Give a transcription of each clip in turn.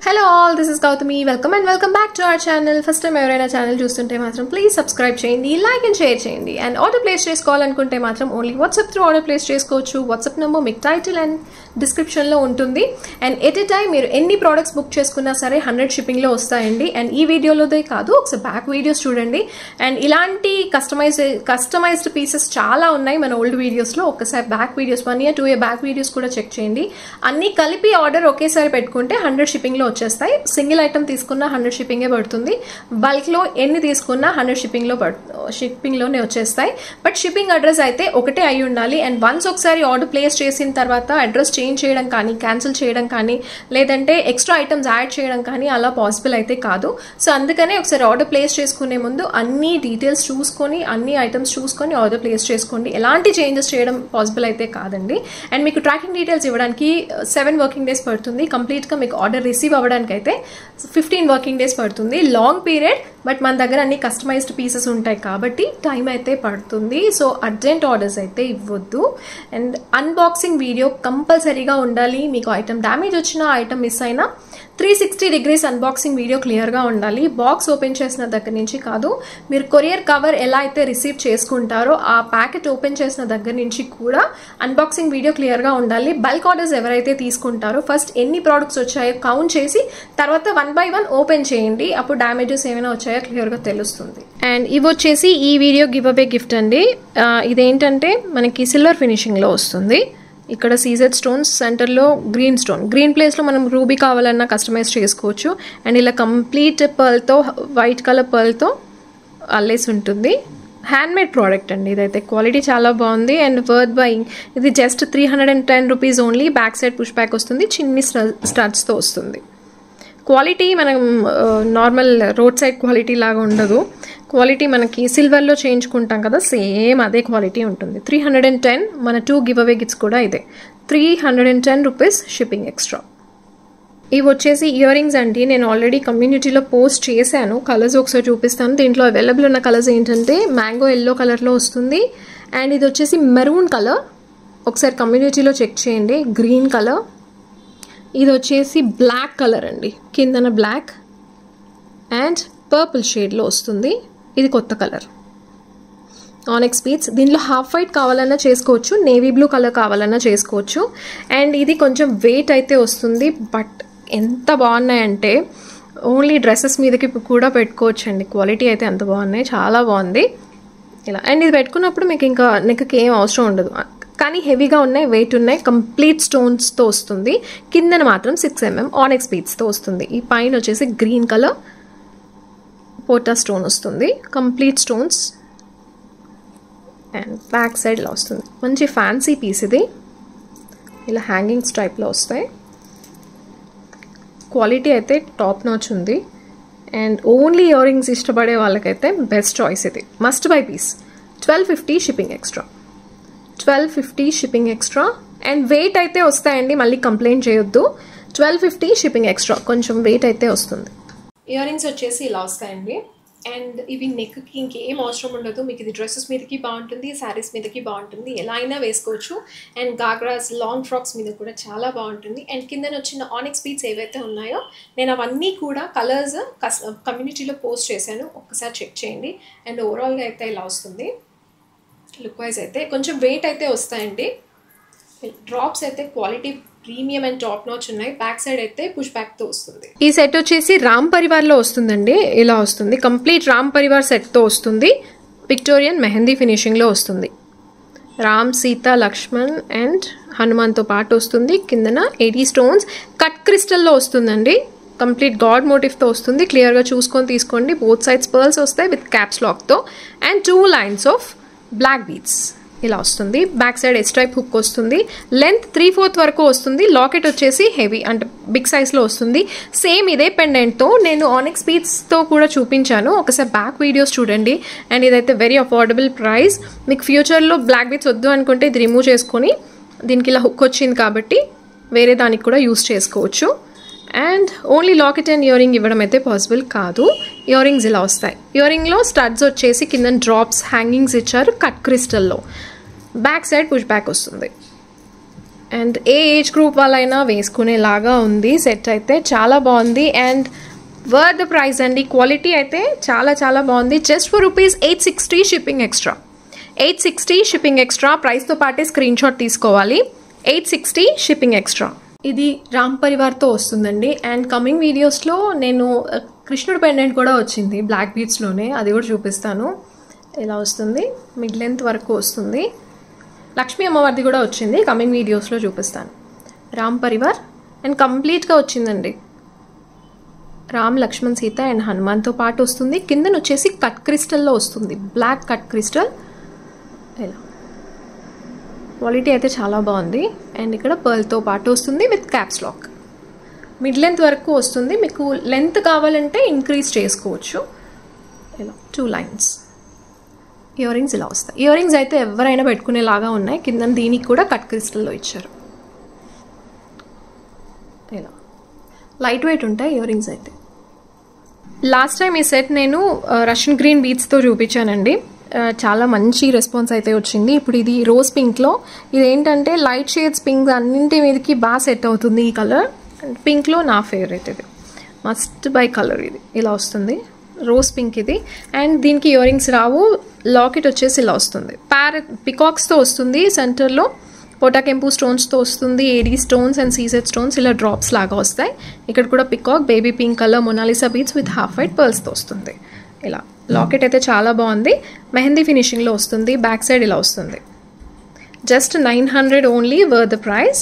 Hello all, this is Gautami. Welcome back to our channel. First time ఎవరైనా channel చూస్తుంటే మాత్రం please subscribe చేయండి, like and share చేయండి. And order place చేసుకోవాలనుకుంటే మాత్రం only WhatsApp through order place చేసుకోవచ్చు. WhatsApp number మీకు title and డిస్క్రిప్షన్లో ఉంటుంది. అండ్ ఎట్ ఎ టైం మీరు ఎన్ని ప్రోడక్ట్స్ బుక్ చేసుకున్నా సరే 100 షిప్పింగ్లో వస్తాయండి. అండ్ ఈ వీడియోలోదే కాదు, ఒకసారి బ్యాక్ వీడియోస్ చూడండి. అండ్ ఇలాంటి కస్టమైజ్డ్ పీసెస్ చాలా ఉన్నాయి మన ఓల్డ్ వీడియోస్లో. ఒకసారి back videos 1 year 2 year back videos కూడా చెక్ చేయండి. అన్ని కలిపి ఆర్డర్ ఒకేసారి పెట్టుకుంటే 100 షిప్పింగ్లో వచ్చేస్తాయి. సింగిల్ ఐటమ్ తీసుకున్న 100 షిప్పింగే పడుతుంది. బల్క్లో ఎన్ని తీసుకున్నా 100 షిప్పింగ్లోనే వచ్చేస్తాయి. బట్ షిప్పింగ్ అడ్రస్ అయితే ఒకటే అయి ఉండాలి. అండ్ వన్స్ ఒకసారి ఆర్డర్ ప్లేస్ చేసిన తర్వాత అడ్రస్ చేంజ్ చేయడం కానీ, క్యాన్సిల్ చేయడం కానీ, లేదంటే ఎక్స్ట్రా ఐటమ్స్ యాడ్ చేయడం కానీ అలా పాసిబుల్ అయితే కాదు. సో అందుకనే ఒకసారి ఆర్డర్ ప్లేస్ చేసుకునే ముందు అన్ని డీటెయిల్స్ చూసుకొని, అన్ని ఐటమ్స్ చూసుకొని ఆర్డర్ ప్లేస్ చేసుకోండి. ఎలాంటి చేంజెస్ చేయడం పాసిబుల్ అయితే కాదండి. అండ్ మీకు ట్రాకింగ్ డీటెయిల్స్ ఇవ్వడానికి 7 వర్కింగ్ డేస్ పడుతుంది. కంప్లీట్గా మీకు ఆర్డర్ రిసీవ్ అవ్వడానికి అయితే 15 వర్కింగ్ డేస్ పడుతుంది. లాంగ్ పీరియడ్, బట్ మన దగ్గర అన్ని కస్టమైజ్డ్ పీసెస్ ఉంటాయి కాబట్టి టైం అయితే పడుతుంది. సో అర్జెంట్ ఆర్డర్స్ అయితే ఇవ్వద్దు. అండ్ అన్బాక్సింగ్ వీడియో కంపల్సరీగా ఉండాలి. మీకు ఐటమ్ డ్యామేజ్ వచ్చినా, ఐటమ్ మిస్ అయినా 360 degrees అన్బాక్సింగ్ వీడియో క్లియర్గా ఉండాలి. బాక్స్ ఓపెన్ చేసిన దగ్గర నుంచి కాదు, మీరు కొరియర్ కవర్ ఎలా అయితే రిసీవ్ చేసుకుంటారో ఆ ప్యాకెట్ ఓపెన్ చేసిన దగ్గర నుంచి కూడా అన్బాక్సింగ్ వీడియో క్లియర్గా ఉండాలి. బల్క్ ఆర్డర్స్ ఎవరైతే తీసుకుంటారో ఫస్ట్ ఎన్ని ప్రోడక్ట్స్ వచ్చాయో కౌంట్ చేసి తర్వాత 1 by 1 ఓపెన్ చేయండి. అప్పుడు డ్యామేజెస్ ఏమైనా వచ్చాయో క్లియర్గా తెలుస్తుంది. అండ్ ఇవి వచ్చేసి ఈ వీడియో గివ్ అవే గిఫ్ట్ అండి. ఇదేంటంటే మనకి సిల్వర్ ఫినిషింగ్లో వస్తుంది. ఇక్కడ సీజెడ్ స్టోన్స్, సెంటర్లో గ్రీన్ స్టోన్, గ్రీన్ ప్లేస్లో మనం రూబీ కావాలన్నా కస్టమైజ్ చేసుకోవచ్చు. అండ్ ఇలా కంప్లీట్ పర్ల్తో, వైట్ కలర్ పర్ల్తో అల్లేసి ఉంటుంది. హ్యాండ్మేడ్ ప్రోడక్ట్ అండి ఇదైతే. క్వాలిటీ చాలా బాగుంది అండ్ వర్త్ బయింగ్. ఇది just 310 rupees only. Back side push back వస్తుంది, చిన్ని స్టడ్స్తో వస్తుంది. క్వాలిటీ మనం నార్మల్ రోడ్ సైడ్ క్వాలిటీ లాగా ఉండదు. క్వాలిటీ మనకి సిల్వర్లో చేయించుకుంటాం కదా, సేమ్ అదే క్వాలిటీ ఉంటుంది. 310. మన 2 గివ్ అవే గిఫ్ట్స్ కూడా ఇదే. 310 rupees షిప్పింగ్ ఎక్స్ట్రా. ఇవి వచ్చేసి ఇయర్ రింగ్స్ అండి. నేను ఆల్రెడీ కమ్యూనిటీలో పోస్ట్ చేశాను. కలర్స్ ఒకసారి చూపిస్తాను. దీంట్లో అవైలబుల్ ఉన్న కలర్స్ ఏంటంటే మ్యాంగో ఎల్లో కలర్లో వస్తుంది. అండ్ ఇది వచ్చేసి మెరూన్ కలర్, ఒకసారి కమ్యూనిటీలో చెక్ చేయండి. గ్రీన్ కలర్, ఇది వచ్చేసి బ్లాక్ కలర్ అండి, కిందన బ్లాక్ అండ్ పర్పుల్ షేడ్లో వస్తుంది. ఇది కొత్త కలర్ ఆనెక్స్ బీడ్స్. దీనిలో హాఫ్ వైట్ కావాలన్నా చేసుకోవచ్చు, నేవీ బ్లూ కలర్ కావాలన్నా చేసుకోవచ్చు. అండ్ ఇది కొంచెం వెయిట్ అయితే వస్తుంది, బట్ ఎంత బాగున్నాయంటే ఓన్లీ డ్రెస్సెస్ మీదకి కూడా పెట్టుకోవచ్చు అండి. క్వాలిటీ అయితే ఎంత బాగున్నాయి, చాలా బాగుంది ఇలా. అండ్ ఇది పెట్టుకున్నప్పుడు మీకు ఇంకా నెక్కి ఏం అవసరం ఉండదు. కానీ హెవీగా ఉన్నాయి, వెయిట్ ఉన్నాయి. కంప్లీట్ స్టోన్స్తో వస్తుంది. కిందన మాత్రం 6 mm ఆనెక్స్ బీడ్స్తో వస్తుంది. ఈ పైన వచ్చేసి గ్రీన్ కలర్ పోటా స్టోన్ వస్తుంది, complete stones. And back side ఇలా వస్తుంది. మంచి ఫ్యాన్సీ పీస్ ఇది. ఇలా హ్యాంగింగ్స్ టైప్లో వస్తాయి. క్వాలిటీ అయితే టాప్ నాచ్ ఉంది. అండ్ ఓన్లీ ఇయర్ రింగ్స్ ఇష్టపడే వాళ్ళకైతే బెస్ట్ చాయిస్ ఇది. Must buy piece. 1250 shipping extra. 1250 shipping extra. And weight అయితే వస్తాయండి, మళ్ళీ కంప్లైంట్ చేయొద్దు. 1250 షిప్పింగ్ ఎక్స్ట్రా. కొంచెం వెయిట్ అయితే వస్తుంది. ఇయర్ రింగ్స్ వచ్చేసి ఇలా వస్తాయండి. అండ్ ఇవి నెక్కి ఇంకేం అవసరం ఉండదు. మీకు ఇది డ్రెస్సెస్ మీదకి బాగుంటుంది, శారీస్ మీదకి బాగుంటుంది, ఎలా అయినా వేసుకోవచ్చు. అండ్ గాగ్రాస్, లాంగ్ ఫ్రాక్స్ మీద కూడా చాలా బాగుంటుంది. అండ్ కిందన వచ్చిన ఆనెక్స్ బీడ్స్ ఏవైతే ఉన్నాయో నేను అవన్నీ కూడా కలర్స్ కమ్యూనిటీలో పోస్ట్ చేశాను, ఒక్కసారి చెక్ చేయండి. అండ్ ఓవరాల్గా అయితే ఇలా వస్తుంది. లుక్ వైజ్ అయితే కొంచెం వెయిట్ అయితే వస్తాయండి. డ్రాప్స్ అయితే quality premium and top notch ఉన్నాయి. బ్యాక్ సైడ్ అయితే పుష్ బ్యాక్తో వస్తుంది. ఈ సెట్ వచ్చేసి రామ్ పరివార్లో వస్తుందండి. ఇలా వస్తుంది. కంప్లీట్ రామ్ పరివార్ సెట్తో వస్తుంది. విక్టోరియన్ మెహందీ ఫినిషింగ్లో వస్తుంది. రామ్, సీత, లక్ష్మణ్ అండ్ హనుమాన్తో పాటు వస్తుంది. కిందన 80 స్టోన్స్ కట్ క్రిస్టల్లో వస్తుందండి. కంప్లీట్ గాడ్ మోటివ్తో వస్తుంది. క్లియర్గా చూసుకొని తీసుకోండి. బోత్ సైడ్స్ పర్ల్స్ వస్తాయి విత్ క్యాప్స్ లాక్తో. And 2 lines of black beads ఇలా వస్తుంది. Back side S type hook వస్తుంది. లెంత్ 3/4 వరకు వస్తుంది. లాకెట్ వచ్చేసి హెవీ అంటే బిగ్ సైజ్లో వస్తుంది. సేమ్ ఇదే పెండెంట్తో నేను ఆనెక్స్ బీడ్స్తో కూడా చూపించాను, ఒకసారి బ్యాక్ వీడియోస్ చూడండి. అండ్ ఇదైతే వెరీ అఫోర్డబుల్ ప్రైస్. మీకు ఫ్యూచర్లో బ్లాక్ బీడ్స్ వద్దు అనుకుంటే ఇది రిమూవ్ చేసుకొని, దీనికి ఇలా హుక్ వచ్చింది కాబట్టి వేరే దానికి కూడా యూస్ చేసుకోవచ్చు. And only locket and ear ring ఇవ్వడం అయితే పాసిబుల్ కాదు. ఇయర్ రింగ్స్ ఇలా వస్తాయి. ఇయర్ రింగ్లో స్టడ్స్ వచ్చేసి కింద డ్రాప్స్, హ్యాంగింగ్స్ ఇచ్చారు కట్ క్రిస్టల్లో. బ్యాక్ సైడ్ పుష్ బ్యాక్ వస్తుంది. అండ్ ఏ ఏజ్ గ్రూప్ వాళ్ళైనా వేసుకునేలాగా ఉంది. సెట్ అయితే చాలా బాగుంది అండ్ వర్త్ ద ప్రైస్ అండి. క్వాలిటీ అయితే చాలా చాలా బాగుంది. Just for ₹860 shipping extra. 860 shipping extra. ప్రైస్తో పాటే స్క్రీన్ షాట్ తీసుకోవాలి. 860 షిప్పింగ్ ఎక్స్ట్రా. ఇది రామ్ పరివార్తో వస్తుందండి. అండ్ కమింగ్ వీడియోస్లో నేను కృష్ణుడు పెండెంట్ కూడా వచ్చింది బ్లాక్ బీడ్స్లోనే, అది కూడా చూపిస్తాను. ఇలా వస్తుంది, మిడ్ లెంత్ వరకు వస్తుంది. లక్ష్మీ అమ్మవారిది కూడా వచ్చింది, కమింగ్ వీడియోస్లో చూపిస్తాను. రామ్ పరివార్ అండ్ కంప్లీట్గా వచ్చిందండి. రామ్, లక్ష్మణ్, సీత అండ్ హనుమాన్తో పాటు వస్తుంది. కిందన వచ్చేసి కట్ క్రిస్టల్లో వస్తుంది, బ్లాక్ కట్ క్రిస్టల్. ఇలా క్వాలిటీ అయితే చాలా బాగుంది. అండ్ ఇక్కడ పర్ల్తో పాటు వస్తుంది with caps lock. Mid length వరకు వస్తుంది. మీకు లెంత్ కావాలంటే ఇంక్రీజ్ చేసుకోవచ్చు. ఇలా 2 లైన్స్. ఇయర్ రింగ్స్ ఇలా వస్తాయి. ఇయర్ రింగ్స్ అయితే ఎవరైనా పెట్టుకునేలాగా ఉన్నాయి. కింద దీనికి కూడా కట్ క్రిస్టల్లో ఇచ్చారు. ఇలా లైట్ వెయిట్ ఉంటాయి ఇయర్ రింగ్స్ అయితే. లాస్ట్ టైం ఈ సెట్ నేను రష్యన్ గ్రీన్ బీడ్స్తో చూపించానండి. చాలా మంచి రెస్పాన్స్ అయితే వచ్చింది. ఇప్పుడు ఇది రోజ్ పింక్లో. ఇదేంటంటే లైట్ షేడ్స్ పింక్ అన్నింటి మీదకి బాగా సెట్ అవుతుంది ఈ కలర్. పింక్లో నా ఫేవరెట్ ఇది, మస్ట్ బై కలర్. ఇది ఇలా వస్తుంది, రోజ్ పింక్ ఇది. అండ్ దీనికి ఇయర్ రింగ్స్ రావు. లాకెట్ వచ్చేసి ఇలా వస్తుంది, పికాక్స్తో వస్తుంది. సెంటర్లో పోటాకెంపు స్టోన్స్తో వస్తుంది. AD stones and CZ stones ఇలా డ్రాప్స్ లాగా వస్తాయి. ఇక్కడ కూడా peacock, baby pink colour Mona Lisa beads with half white పర్ల్స్తో వస్తుంది. ఇలా లాకెట్ అయితే చాలా బాగుంది. మెహందీ ఫినిషింగ్లో వస్తుంది. బ్యాక్ సైడ్ ఇలా వస్తుంది. Just 900 only, worth the price.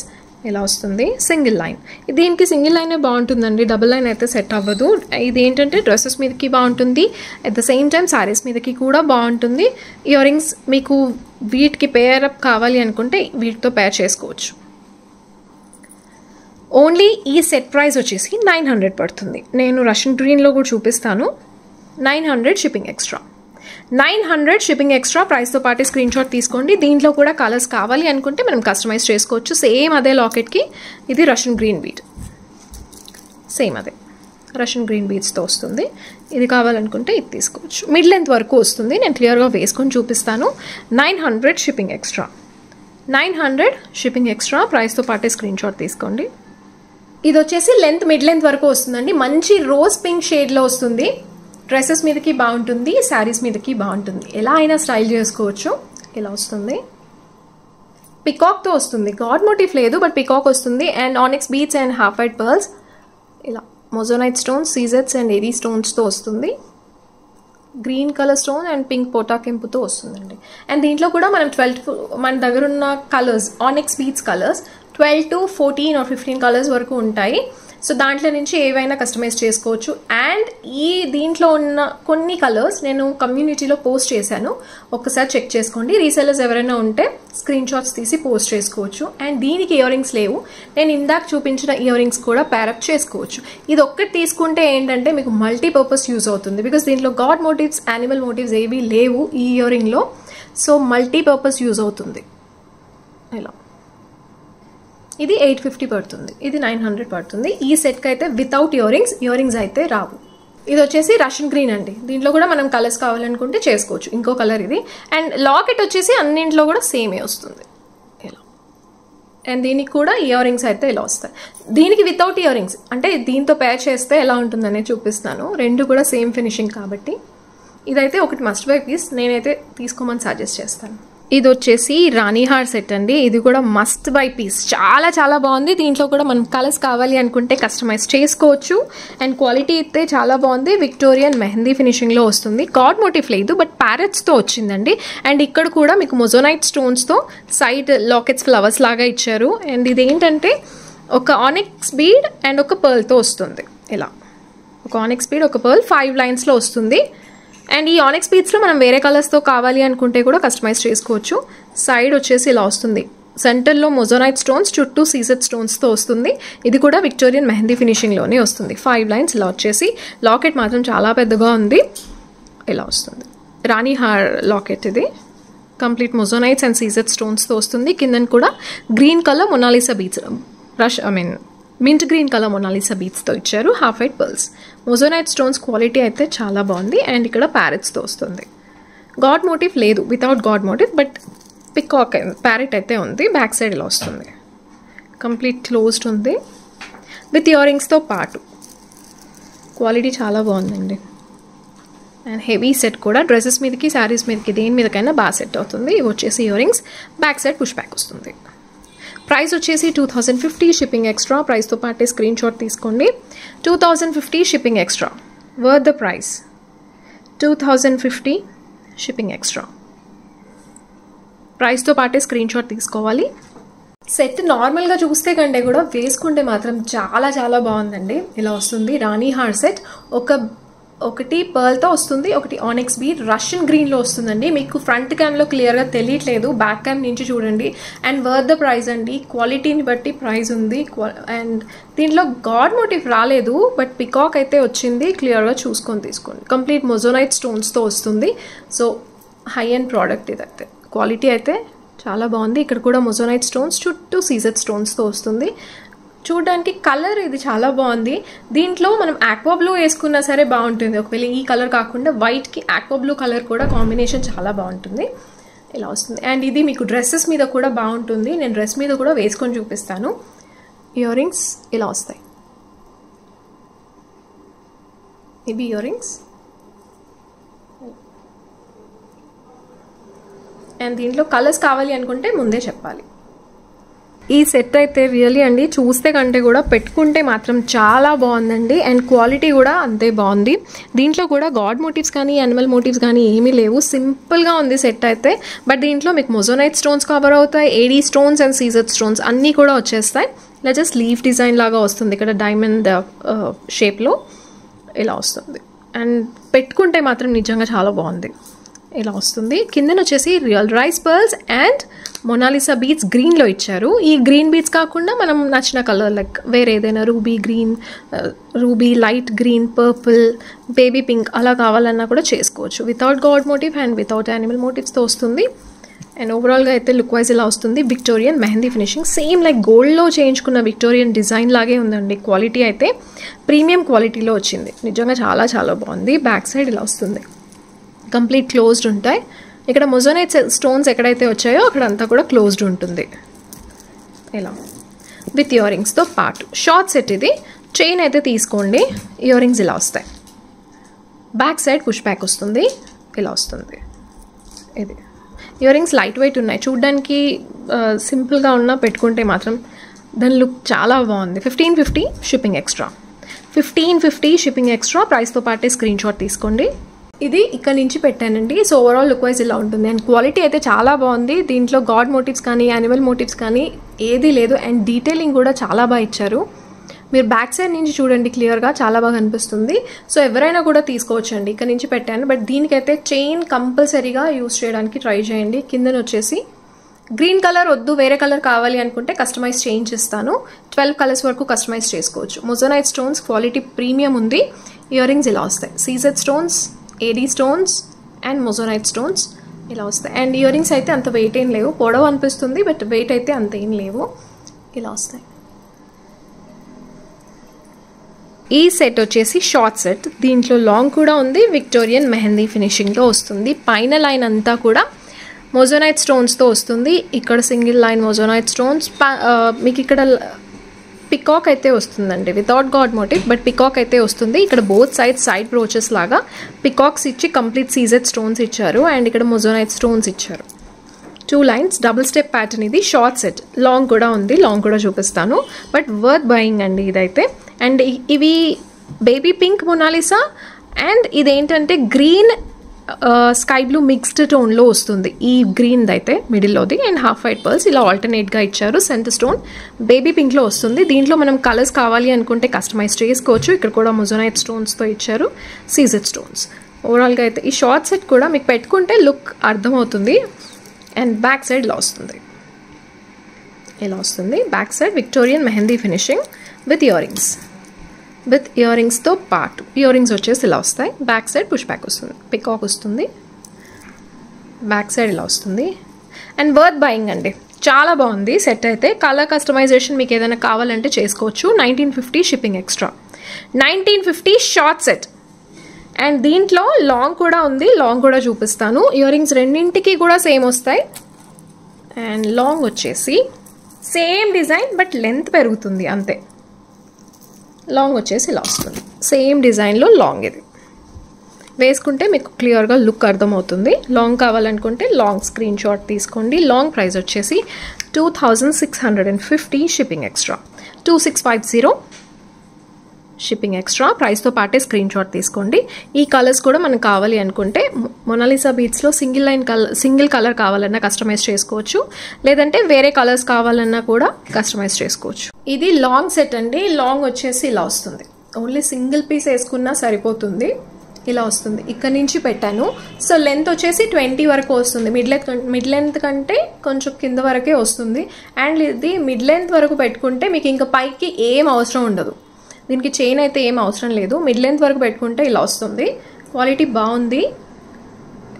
ఇలా వస్తుంది. Single line. దీనికి సింగిల్ లైనే బాగుంటుందండి, డబుల్ లైన్ అయితే సెట్ అవ్వదు. ఇది ఏంటంటే డ్రెస్సెస్ మీదకి బాగుంటుంది, at the same time saris మీదకి కూడా బాగుంటుంది. ఇయర్ రింగ్స్ మీకు వీటికి పేర్ అప్ కావాలి అనుకుంటే వీటితో పేర్ చేసుకోవచ్చు. ఓన్లీ ఈ సెట్ ప్రైస్ వచ్చేసి 900 పడుతుంది. నేను రష్యన్ గ్రీన్లో కూడా చూపిస్తాను. 900 షిప్పింగ్ ఎక్స్ట్రా. 900 shipping extra. ప్రైస్తో పాటు స్క్రీన్ షాట్ తీసుకోండి. దీంట్లో కూడా కలర్స్ కావాలి అనుకుంటే మనం కస్టమైజ్ చేసుకోవచ్చు. సేమ్ అదే లాకెట్కి ఇది రష్యన్ గ్రీన్ బీడ్, సేమ్ అదే రష్యన్ గ్రీన్ బీడ్స్తో వస్తుంది. ఇది కావాలనుకుంటే ఇది తీసుకోవచ్చు. మిడ్ లెంత్ వరకు వస్తుంది. నేను క్లియర్గా వేసుకొని చూపిస్తాను. 900 షిప్పింగ్ ఎక్స్ట్రా. 900 shipping extra. ప్రైస్తో పాటే స్క్రీన్ షాట్ తీసుకోండి. ఇది వచ్చేసి లెంత్ మిడ్ లెంత్ వరకు వస్తుందండి. మంచి రోజ్ పింక్ షేడ్లో వస్తుంది. డ్రెస్సెస్ మీదకి బాగుంటుంది, శారీస్ మీదకి బాగుంటుంది. ఎలా అయినా స్టైల్ చేసుకోవచ్చు. ఇలా వస్తుంది. పికాక్తో వస్తుంది. గాడ్ మోటిఫ్ లేదు, బట్ పికాక్ వస్తుంది. And onyx beads and half white pearls. ఇలా మొజోనైట్ స్టోన్స్, సీజెట్స్ అండ్ ఏడీ స్టోన్స్తో వస్తుంది. Green colour stone and pink పోటాకెంపుతో వస్తుందండి. అండ్ దీంట్లో కూడా మనం మన దగ్గర ఉన్న colours, onyx beads colours 12 to 14 or 15 colours వరకు ఉంటాయి. సో దాంట్లో నుంచి ఏవైనా కస్టమైజ్ చేసుకోవచ్చు. అండ్ ఈ దీంట్లో ఉన్న కొన్ని కలర్స్ నేను కమ్యూనిటీలో పోస్ట్ చేశాను, ఒక్కసారి చెక్ చేసుకోండి. రీసెలర్స్ ఎవరైనా ఉంటే స్క్రీన్ షాట్స్ తీసి పోస్ట్ చేసుకోవచ్చు. అండ్ దీనికి ఇయర్ రింగ్స్ లేవు. నేను ఇందాక చూపించిన ఇయర్ రింగ్స్ కూడా ప్యారప్ చేసుకోవచ్చు. ఇది ఒక్కటి తీసుకుంటే ఏంటంటే మీకు మల్టీపర్పస్ యూజ్ అవుతుంది. బికాస్ దీంట్లో గాడ్ మోటివ్స్, యానిమల్ మోటివ్స్ ఏవి లేవు ఈ ఇయర్ రింగ్లో. సో మల్టీపర్పస్ యూజ్ అవుతుంది. ఇలా ఇది 850 పడుతుంది, ఇది 900 పడుతుంది. ఈ సెట్కి అయితే వితౌట్ ఇయర్ రింగ్స్ అయితే రావు. ఇది వచ్చేసి రష్యన్ గ్రీన్ అండి. దీంట్లో కూడా మనం కలర్స్ కావాలనుకుంటే చేసుకోవచ్చు. ఇంకో కలర్ ఇది. అండ్ లాకెట్ వచ్చేసి అన్నింట్లో కూడా సేమే వస్తుంది ఇలా. అండ్ దీనికి కూడా ఇయర్ రింగ్స్ అయితే ఇలా వస్తాయి. దీనికి వితౌట్ ఇయర్ రింగ్స్ అంటే దీంతో పేర్ చేస్తే ఎలా ఉంటుందనే చూపిస్తాను. రెండు కూడా సేమ్ ఫినిషింగ్ కాబట్టి ఇదైతే ఒకటి మస్ట్ బై పీస్. నేనైతే తీసుకోమని సజెస్ట్ చేస్తాను. ఇది వచ్చేసి రాణిహార్ సెట్ అండి. ఇది కూడా మస్ట్ బై పీస్. చాలా చాలా బాగుంది. దీంట్లో కూడా మనం కలర్స్ కావాలి అనుకుంటే కస్టమైజ్ చేసుకోవచ్చు. అండ్ క్వాలిటీ అయితే చాలా బాగుంది. విక్టోరియన్ మెహందీ ఫినిషింగ్లో వస్తుంది. గాడ్ మోటిఫ్ లేదు, బట్ ప్యారెట్స్తో వచ్చిందండి. అండ్ ఇక్కడ కూడా మీకు మొజోనైట్ స్టోన్స్తో సైడ్ లాకెట్స్ ఫ్లవర్స్ లాగా ఇచ్చారు. అండ్ ఇది ఏంటంటే ఒక ఆనిక్స్ బీడ్ అండ్ ఒక పర్ల్తో వస్తుంది. ఇలా ఒక ఆనిక్స్ బీడ్, ఒక పర్ల్ 5 లైన్స్లో వస్తుంది. అండ్ ఈ ఆనిక్స్ బీడ్స్లో మనం వేరే కలర్స్తో కావాలి అనుకుంటే కూడా కస్టమైజ్ చేసుకోవచ్చు. సైడ్ వచ్చేసి ఇలా వస్తుంది. సెంటర్లో మొజోనైట్ స్టోన్స్, చుట్టూ సీజెడ్ స్టోన్స్తో వస్తుంది. ఇది కూడా విక్టోరియన్ మెహందీ ఫినిషింగ్లోనే వస్తుంది. 5 లైన్స్ ఇలా వచ్చేసి. లాకెట్ మాత్రం చాలా పెద్దగా ఉంది. ఇలా వస్తుంది. రాణిహార్ లాకెట్ ఇది. కంప్లీట్ మొజోనైట్స్ అండ్ సీజెడ్ స్టోన్స్తో వస్తుంది. కిందన కూడా green colour Mona Lisa beads, mint green colour Mona Lisa బీడ్స్తో ఇచ్చారు. Half white pearls. Moissanite stones quality అయితే చాలా బాగుంది. అండ్ ఇక్కడ ప్యారెట్స్తో వస్తుంది. గాడ్ మోటివ్ లేదు, without god motive, but peacock parrot అయితే ఉంది. బ్యాక్ సైడ్ ఇలా వస్తుంది. కంప్లీట్ క్లోజ్డ్ ఉంది విత్ ఇయర్ రింగ్స్తో పాటు. క్వాలిటీ చాలా బాగుందండి. అండ్ హెవీ సెట్ కూడా డ్రెస్సెస్ మీదకి, శారీస్ మీదకి, దేని మీదకైనా బాగా సెట్ అవుతుంది. ఇవి వచ్చేసి ear rings, back side push back వస్తుంది. ప్రైస్ వచ్చేసి 2050 షిప్పింగ్ ఎక్స్ట్రా. ప్రైస్తో పాటే స్క్రీన్ షాట్ తీసుకోండి. 2050 shipping extra, worth the price. 2050 shipping extra, ప్రైస్తో పాటే స్క్రీన్ షాట్ తీసుకోవాలి. సెట్ నార్మల్గా చూస్తే కంటే కూడా వేసుకుంటే మాత్రం చాలా చాలా బాగుందండి. ఇలా వస్తుంది రాణి హార్ సెట్. ఒకటి పర్ల్తో వస్తుంది, ఒకటి ఆనిక్స్ బీడ్ రష్యన్ గ్రీన్లో వస్తుందండి. మీకు ఫ్రంట్ క్యామ్లో క్లియర్గా తెలియట్లేదు, బ్యాక్ క్యామ్ నుంచి చూడండి. అండ్ వర్త్ ద ప్రైస్ అండి. క్వాలిటీని బట్టి ప్రైస్ ఉంది. అండ్ దీంట్లో గాడ్ మోటివ్ రాలేదు, బట్ పికాక్ అయితే వచ్చింది. క్లియర్గా చూసుకొని తీసుకోండి. కంప్లీట్ మొజోనైట్ స్టోన్స్తో వస్తుంది. సో హై అండ్ ప్రోడక్ట్ ఇదైతే. క్వాలిటీ అయితే చాలా బాగుంది. ఇక్కడ కూడా మొజోనైట్ స్టోన్స్, చుట్టూ సీజెడ్ స్టోన్స్తో వస్తుంది. చూడడానికి కలర్ ఇది చాలా బాగుంది. దీంట్లో మనం ఆక్వా బ్లూ వేసుకున్నా సరే బాగుంటుంది. ఒకవేళ ఈ కలర్ కాకుండా వైట్కి ఆక్వా బ్లూ కలర్ కూడా కాంబినేషన్ చాలా బాగుంటుంది. ఇలా వస్తుంది. అండ్ ఇది మీకు డ్రెస్సెస్ మీద కూడా బాగుంటుంది. నేను డ్రెస్ మీద కూడా వేసుకొని చూపిస్తాను. ఇయర్ రింగ్స్ ఇలా వస్తాయి. ఇవి ఇయర్ రింగ్స్. అండ్ దీంట్లో కలర్స్ కావాలి అనుకుంటే ముందే చెప్పాలి. ఈ సెట్ అయితే రియల్లీ అండి, చూస్తే కంటే కూడా పెట్టుకుంటే మాత్రం చాలా బాగుందండి. అండ్ క్వాలిటీ కూడా అంతే బాగుంది. దీంట్లో కూడా గాడ్ మోటివ్స్ కానీ యానిమల్ మోటివ్స్ కానీ ఏమీ లేవు. సింపుల్గా ఉంది సెట్ అయితే. బట్ దీంట్లో మీకు మొజోనైట్ స్టోన్స్ కవర్ అవుతాయి, ఏడీ స్టోన్స్ అండ్ సీజెడ్ స్టోన్స్ అన్నీ కూడా వచ్చేస్తాయి. ఇలా జస్ట్ లీఫ్ డిజైన్ లాగా వస్తుంది ఇక్కడ డైమండ్ షేప్లో ఇలా వస్తుంది. అండ్ పెట్టుకుంటే మాత్రం నిజంగా చాలా బాగుంది. ఇలా వస్తుంది. కిందన వచ్చేసి real rice pearls and Mona Lisa beads గ్రీన్లో ఇచ్చారు. ఈ గ్రీన్ బీడ్స్ కాకుండా మనం నచ్చిన కలర్ లైక్ వేరే ఏదైనా ruby green, ruby light green, purple, baby pink అలా కావాలన్నా కూడా చేసుకోవచ్చు. Without god motive and without animal మోటివ్స్తో వస్తుంది. అండ్ ఓవరాల్గా అయితే లుక్ వైజ్ ఇలా వస్తుంది. Victorian mehndi finishing, same like గోల్డ్లో చేయించుకున్న విక్టోరియన్ డిజైన్ లాగే ఉందండి. క్వాలిటీ అయితే ప్రీమియం క్వాలిటీలో వచ్చింది. నిజంగా చాలా చాలా బాగుంది. బ్యాక్ సైడ్ ఇలా వస్తుంది. కంప్లీట్ క్లోజ్డ్ ఉంటాయి. ఇక్కడ మొజోనైట్ స్టోన్స్ ఎక్కడైతే వచ్చాయో అక్కడంతా కూడా క్లోజ్డ్ ఉంటుంది. ఇలా విత్ ఇయర్ రింగ్స్తో పాటు షార్ట్ సెట్ ఇది. చైన్ అయితే తీసుకోండి. ఇయర్ రింగ్స్ ఇలా వస్తాయి. బ్యాక్ సైడ్ పుష్ బ్యాక్ వస్తుంది. ఇలా వస్తుంది. ఇది ఇయర్ రింగ్స్ లైట్ వెయిట్ ఉన్నాయి. చూడ్డానికి సింపుల్గా ఉన్నా పెట్టుకుంటే మాత్రం దాని లుక్ చాలా బాగుంది. 1550 షిప్పింగ్ ఎక్స్ట్రా. 1550 shipping extra. ప్రైస్తో పాటే స్క్రీన్ షాట్ తీసుకోండి. ఇది ఇక్కడ నుంచి పెట్టానండి. సో ఓవరాల్ లుక్ వైజ్ ఇలా ఉంటుంది. అండ్ క్వాలిటీ అయితే చాలా బాగుంది. దీంట్లో గాడ్ మోటివ్స్ కానీ యానిమల్ మోటివ్స్ కానీ ఏదీ లేదు. అండ్ డీటెయిలింగ్ కూడా చాలా బాగా ఇచ్చారు. మీరు బ్యాక్ సైడ్ నుంచి చూడండి, క్లియర్గా చాలా బాగా కనిపిస్తుంది. సో ఎవరైనా కూడా తీసుకోవచ్చు అండి. ఇక్కడ నుంచి పెట్టాను. బట్ దీనికైతే చైన్ కంపల్సరీగా యూస్ చేయడానికి ట్రై చేయండి. కిందన వచ్చేసి గ్రీన్ కలర్ వద్దు, వేరే కలర్ కావాలి అనుకుంటే కస్టమైజ్ చేయించిస్తాను. 12 కలర్స్ వరకు కస్టమైజ్ చేసుకోవచ్చు. మొజోనైట్ స్టోన్స్ క్వాలిటీ ప్రీమియం ఉంది. ఇయర్ రింగ్స్ ఇలా వస్తాయి. CZ stones, AD stones and moissanite stones ఇలా వస్తాయి. అండ్ ఇయర్ రింగ్స్ అయితే అంత వెయిట్ ఏం లేవు. పొడవు అనిపిస్తుంది బట్ వెయిట్ అయితే అంత ఏం లేవు. ఇలా వస్తాయి. ఈ సెట్ వచ్చేసి షార్ట్ సెట్. దీంట్లో లాంగ్ కూడా ఉంది. విక్టోరియన్ మెహందీ ఫినిషింగ్లో వస్తుంది. పైన లైన్ అంతా కూడా మొజోనైట్ స్టోన్స్తో వస్తుంది. ఇక్కడ సింగిల్ లైన్ మొజోనైట్ స్టోన్స్. మీకు ఇక్కడ పికాక్ అయితే వస్తుందండి, without god motive but peacock అయితే వస్తుంది. ఇక్కడ బోత్ సైడ్ బ్రోచెస్ లాగా పికాక్స్ ఇచ్చి కంప్లీట్ సీజెడ్ స్టోన్స్ ఇచ్చారు. అండ్ ఇక్కడ మొజోనైట్ స్టోన్స్ ఇచ్చారు. 2 లైన్స్ డబుల్ స్టెప్ ప్యాటర్న్. ఇది షార్ట్ సెట్. లాంగ్ కూడా ఉంది, లాంగ్ కూడా చూపిస్తాను. బట్ వర్త్ బయింగ్ అండి ఇదైతే. అండ్ ఇవి బేబీ పింక్ మొనాలిసా అండ్ ఇదేంటంటే గ్రీన్ స్కై బ్లూ మిక్స్డ్ టోన్లో వస్తుంది. ఈ గ్రీన్ది అయితే మిడిల్లోది అండ్ హాఫ్ వైట్ పర్ల్స్ ఇలా ఆల్టర్నేట్గా ఇచ్చారు. సెంటర్ స్టోన్ బేబీ పింక్లో వస్తుంది. దీంట్లో మనం కలర్స్ కావాలి అనుకుంటే కస్టమైజ్ చేసుకోవచ్చు. ఇక్కడ కూడా మొజోనైట్ స్టోన్స్తో ఇచ్చారు, సీజెడ్ స్టోన్స్. ఓవరాల్గా అయితే ఈ షార్ట్ సెట్ కూడా మీకు పెట్టుకుంటే లుక్ అర్థమవుతుంది. అండ్ బ్యాక్ సైడ్ ఇలా వస్తుంది. ఇలా వస్తుంది back side. Victorian mehndi finishing with earrings. With ఇయర్ రింగ్స్తో పాటు ఇయర్ రింగ్స్ వచ్చేసి ఇలా వస్తాయి. బ్యాక్ సైడ్ పుష్ బ్యాక్ వస్తుంది. పికాక్ వస్తుంది. బ్యాక్ సైడ్ ఇలా వస్తుంది. అండ్ వర్త్ బయింగ్ అండి. చాలా బాగుంది సెట్ అయితే. కలర్ కస్టమైజేషన్ మీకు ఏదైనా కావాలంటే చేసుకోవచ్చు. 1950 shipping extra. 1950 short set. And దీంట్లో లాంగ్ కూడా ఉంది. లాంగ్ కూడా చూపిస్తాను. ఇయర్ రింగ్స్ రెండింటికి కూడా సేమ్ వస్తాయి. అండ్ లాంగ్ వచ్చేసి సేమ్ డిజైన్ బట్ లెంత్ పెరుగుతుంది అంతే. లాంగ్ వచ్చేసి ఇలా వస్తుంది. సేమ్ డిజైన్లో లాంగ్ ఇది వేసుకుంటే మీకు క్లియర్గా లుక్ అర్థమవుతుంది. లాంగ్ కావాలనుకుంటే లాంగ్ స్క్రీన్ షాట్ తీసుకోండి. లాంగ్ ప్రైస్ వచ్చేసి 2650 షిప్పింగ్ ఎక్స్ట్రా. 2650 shipping extra. ప్రైస్తో పాటే స్క్రీన్ షాట్ తీసుకోండి. ఈ కలర్స్ కూడా మనకు కావాలి అనుకుంటే మొనాలిసా బీట్స్లో సింగిల్ కలర్ కావాలన్నా కస్టమైజ్ చేసుకోవచ్చు, లేదంటే వేరే కలర్స్ కావాలన్నా కూడా కస్టమైజ్ చేసుకోవచ్చు. ఇది లాంగ్ సెట్ అండి. లాంగ్ వచ్చేసి ఇలా వస్తుంది. ఓన్లీ సింగిల్ పీస్ వేసుకున్నా సరిపోతుంది. ఇలా వస్తుంది. ఇక్కడ నుంచి పెట్టాను. సో లెంత్ వచ్చేసి 20 వరకు వస్తుంది. మిడ్ లెంత్ కంటే కొంచెం కింద వరకే వస్తుంది. అండ్ ఇది మిడ్ లెంత్ వరకు పెట్టుకుంటే మీకు ఇంకా పైకి ఏం అవసరం ఉండదు. దీనికి చైన్ అయితే ఏం అవసరం లేదు. మిడ్ లెంత్ వరకు పెట్టుకుంటే ఇలా వస్తుంది. క్వాలిటీ బాగుంది.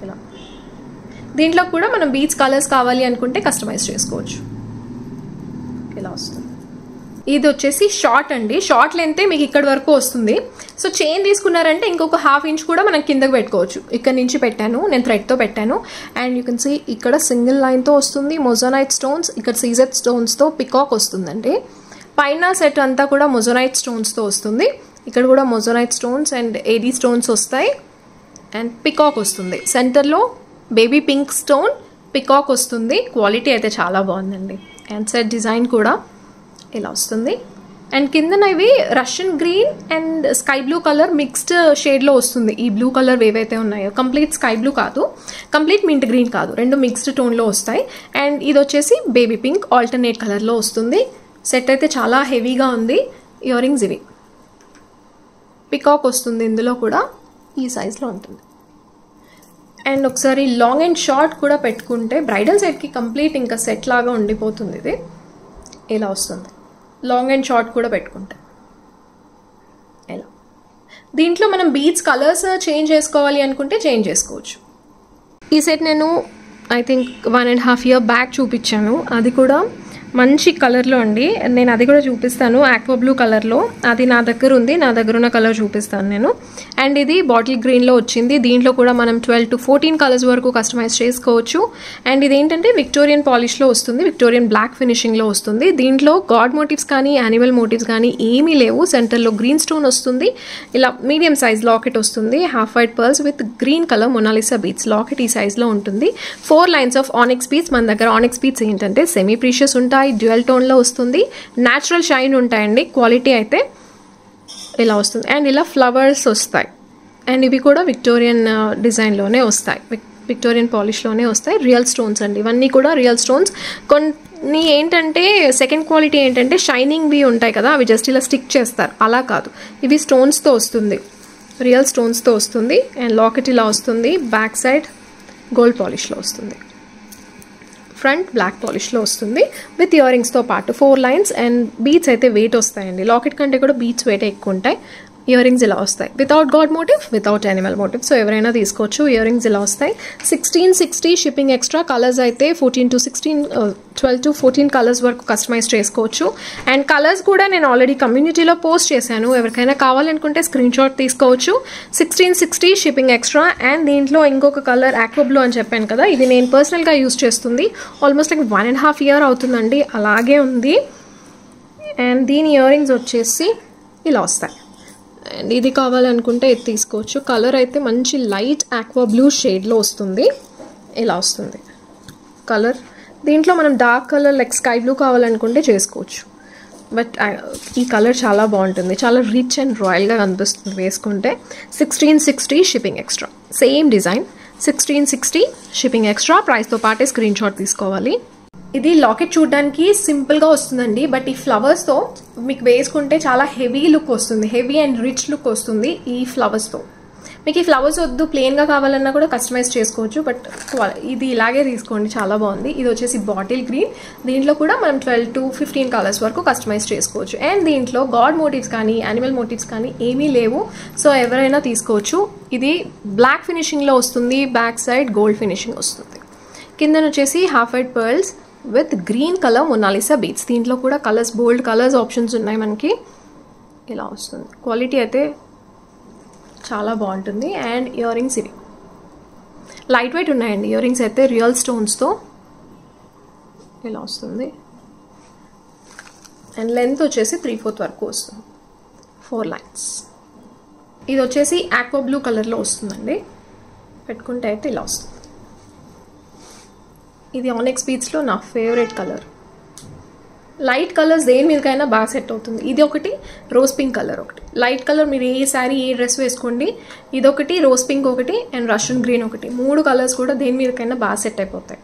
ఇలా దీంట్లో కూడా మనం బీచ్ కలర్స్ కావాలి అనుకుంటే కస్టమైజ్ చేసుకోవచ్చు. ఇలా వస్తుంది. ఇది వచ్చేసి షార్ట్ అండి. షార్ట్ లెంతే మీకు ఇక్కడ వరకు వస్తుంది. సో చైన్ తీసుకున్నారంటే ఇంకొక ½ ఇంచ్ కూడా మనం కిందకు పెట్టుకోవచ్చు. ఇక్కడ నుంచి పెట్టాను, నేను థ్రెడ్తో పెట్టాను. అండ్ యూ కెన్ సీ ఇక్కడ సింగిల్ లైన్తో వస్తుంది. మొజోనైట్ స్టోన్స్, ఇక్కడ సీజెడ్ స్టోన్స్తో పికాక్ వస్తుందండి. పైన సెట్ అంతా కూడా మొజోనైట్ స్టోన్స్తో వస్తుంది. ఇక్కడ కూడా moissanite stones and AD stones వస్తాయి. అండ్ పికాక్ వస్తుంది. సెంటర్లో బేబీ పింక్ స్టోన్ పికాక్ వస్తుంది. క్వాలిటీ అయితే చాలా బాగుందండి. అండ్ సెట్ డిజైన్ కూడా ఇలా వస్తుంది. అండ్ కిందన ఇవి Russian green and sky blue colour mixed షేడ్లో వస్తుంది. ఈ బ్లూ కలర్ ఏవైతే ఉన్నాయో కంప్లీట్ స్కై బ్లూ కాదు, కంప్లీట్ మింట్ గ్రీన్ కాదు, రెండు మిక్స్డ్ టోన్లో వస్తాయి. అండ్ ఇది వచ్చేసి బేబీ పింక్ ఆల్టర్నేట్ కలర్లో వస్తుంది. సెట్ అయితే చాలా హెవీగా ఉంది. ఇయర్ రింగ్స్ ఇవి పికాక్ వస్తుంది. ఇందులో కూడా ఈ సైజ్లో ఉంటుంది. అండ్ ఒకసారి లాంగ్ అండ్ షార్ట్ కూడా పెట్టుకుంటే బ్రైడల్ సెట్కి కంప్లీట్ ఇంకా సెట్ లాగా ఉండిపోతుంది. ఇది ఇలా వస్తుంది. లాంగ్ అండ్ షార్ట్ కూడా పెట్టుకుంటే ఇలా. దీంట్లో మనం బీడ్స్ కలర్స్ చేంజ్ చేసుకోవాలి అనుకుంటే చేంజ్ చేసుకోవచ్చు. ఈ సెట్ నేను ఐ థింక్ 1.5 year బ్యాక్ చూపించాను. అది కూడా మంచి కలర్లో అండి. నేను అది కూడా చూపిస్తాను. ఆక్వా బ్లూ కలర్లో అది నా దగ్గర ఉంది. నా దగ్గర ఉన్న కలర్ చూపిస్తాను నేను. అండ్ ఇది బాటిల్ గ్రీన్లో వచ్చింది. దీంట్లో కూడా మనం 12 to 14 కలర్స్ వరకు కస్టమైజ్ చేసుకోవచ్చు. అండ్ ఇది ఏంటంటే విక్టోరియన్ పాలిష్లో వస్తుంది. విక్టోరియన్ బ్లాక్ ఫినిషింగ్లో వస్తుంది. దీంట్లో గాడ్ మోటివ్స్ కానీ యానిమల్ మోటివ్స్ కానీ ఏమీ లేవు. సెంటర్లో గ్రీన్ స్టోన్ వస్తుంది. ఇలా మీడియం సైజ్ లాకెట్ వస్తుంది. Half white pearls with green colour Mona Lisa beads. Locket ఈ సైజ్లో ఉంటుంది. 4 lines ఆఫ్ ఆనిక్స్ బీడ్స్. మన దగ్గర ఆనిక్స్ బీడ్స్ ఏంటంటే సెమీ ప్రీషియస్ ఉంటాయి, డ్యూయల్ టోన్లో వస్తుంది, న్యాచురల్ షైన్ ఉంటాయండి. క్వాలిటీ అయితే ఇలా వస్తుంది. అండ్ ఇలా ఫ్లవర్స్ వస్తాయి. అండ్ ఇవి కూడా విక్టోరియన్ డిజైన్లోనే వస్తాయి, విక్టోరియన్ పాలిష్లోనే వస్తాయి. రియల్ స్టోన్స్ అండి. ఇవన్నీ కూడా రియల్ స్టోన్స్. కొన్ని ఏంటంటే సెకండ్ క్వాలిటీ ఏంటంటే షైనింగ్వి ఉంటాయి కదా, అవి జస్ట్ ఇలా స్టిక్ చేస్తారు. అలా కాదు, ఇవి స్టోన్స్తో వస్తుంది, రియల్ స్టోన్స్తో వస్తుంది. అండ్ లాకెట్ ఇలా వస్తుంది. బ్యాక్ సైడ్ గోల్డ్ పాలిష్లో వస్తుంది. ఫ్రంట్ బ్లాక్ పాలిష్లో వస్తుంది విత్ ఇయర్ రింగ్స్తో పాటు 4 lines. అండ్ బీడ్స్ అయితే వెయిట్ వస్తాయండి. లాకెట్ కంటే కూడా బీడ్స్ వెయిట్ ఎక్కువ ఉంటాయి. ఇయర్ రింగ్స్ ఇలా వస్తాయి. Without god motive, without animal motive. So ఎవరైనా తీసుకోవచ్చు. ఇయర్ రింగ్స్ ఇలా వస్తాయి. 1660 షిప్పింగ్ ఎక్స్ట్రా. కలర్స్ అయితే 12 to 14 కలర్స్ వరకు కస్టమైజ్ చేసుకోవచ్చు. అండ్ కలర్స్ కూడా నేను ఆల్రెడీ కమ్యూనిటీలో పోస్ట్ చేశాను. ఎవరికైనా కావాలనుకుంటే స్క్రీన్ షాట్ తీసుకోవచ్చు. 1660 షిప్పింగ్ ఎక్స్ట్రా. అండ్ దీంట్లో ఇంకొక కలర్ ఆక్వా బ్లూ అని చెప్పాను కదా, ఇది నేను పర్సనల్గా యూస్ చేస్తుంది. ఆల్మోస్ట్ లైక్ 1.5 year అవుతుందండి. అలాగే ఉంది. అండ్ దీని ఇయర్ రింగ్స్ వచ్చేసి ఇలా వస్తాయి. అండ్ ఇది కావాలనుకుంటే ఇది తీసుకోవచ్చు. కలర్ అయితే మంచి లైట్ ఆక్వా బ్లూ షేడ్లో వస్తుంది. ఇలా వస్తుంది కలర్. దీంట్లో మనం dark colour like sky blue కావాలనుకుంటే చేసుకోవచ్చు. బట్ ఈ కలర్ చాలా బాగుంటుంది. చాలా రిచ్ అండ్ రాయల్గా కనిపిస్తుంది వేసుకుంటే. 1660 shipping extra. Same design 1660 shipping extra. ప్రైస్తో పాటే స్క్రీన్ షాట్ తీసుకోవాలి. ఇది లాకెట్ చూడడానికి సింపుల్గా వస్తుందండి. బట్ ఈ ఫ్లవర్స్తో మీకు వేసుకుంటే చాలా హెవీ లుక్ వస్తుంది. హెవీ అండ్ రిచ్ లుక్ వస్తుంది ఈ ఫ్లవర్స్తో. మీకు ఈ ఫ్లవర్స్ వద్దు, ప్లెయిన్గా కావాలన్నా కూడా కస్టమైజ్ చేసుకోవచ్చు. బట్ ఇది ఇలాగే తీసుకోండి, చాలా బాగుంది. ఇది వచ్చేసి బాటిల్ గ్రీన్. దీంట్లో కూడా మనం 12 to 15 కలర్స్ వరకు కస్టమైజ్ చేసుకోవచ్చు. అండ్ దీంట్లో గాడ్ మోటివ్స్ కానీ యానిమల్ మోటివ్స్ కానీ ఏమీ లేవు. సో ఎవరైనా తీసుకోవచ్చు. ఇది బ్లాక్ ఫినిషింగ్లో వస్తుంది. బ్యాక్ సైడ్ గోల్డ్ ఫినిషింగ్ వస్తుంది. కిందన వచ్చేసి half white pearls with green colour Mona Lisa beads. దీంట్లో కూడా కలర్స్, బోల్డ్ కలర్స్ ఆప్షన్స్ ఉన్నాయి మనకి. ఇలా వస్తుంది. క్వాలిటీ అయితే చాలా బాగుంటుంది. అండ్ ఇయర్ రింగ్స్ ఇవి లైట్ వెయిట్ ఉన్నాయండి. ఇయర్ రింగ్స్ అయితే రియల్ స్టోన్స్తో ఇలా వస్తుంది. అండ్ లెంత్ వచ్చేసి 3/4 వరకు వస్తుంది, 4 లైన్స్. ఇది వచ్చేసి ఆక్వా బ్లూ కలర్లో వస్తుందండి. పెట్టుకుంటే అయితే ఇలా వస్తుంది. ఇది ఆనెక్స్ బీడ్స్లో నా ఫేవరెట్ కలర్. లైట్ కలర్స్ దేని మీదకైనా బాగా సెట్ అవుతుంది. ఇది ఒకటి, రోజ్ పింక్ కలర్ ఒకటి. లైట్ కలర్ మీరు ఏ శారీ ఏ డ్రెస్ వేసుకోండి. ఇదొకటి, రోజ్ పింక్ ఒకటి, అండ్ రష్యన్ గ్రీన్ ఒకటి. 3 కలర్స్ కూడా దేని మీదకైనా బాగా సెట్ అయిపోతాయి.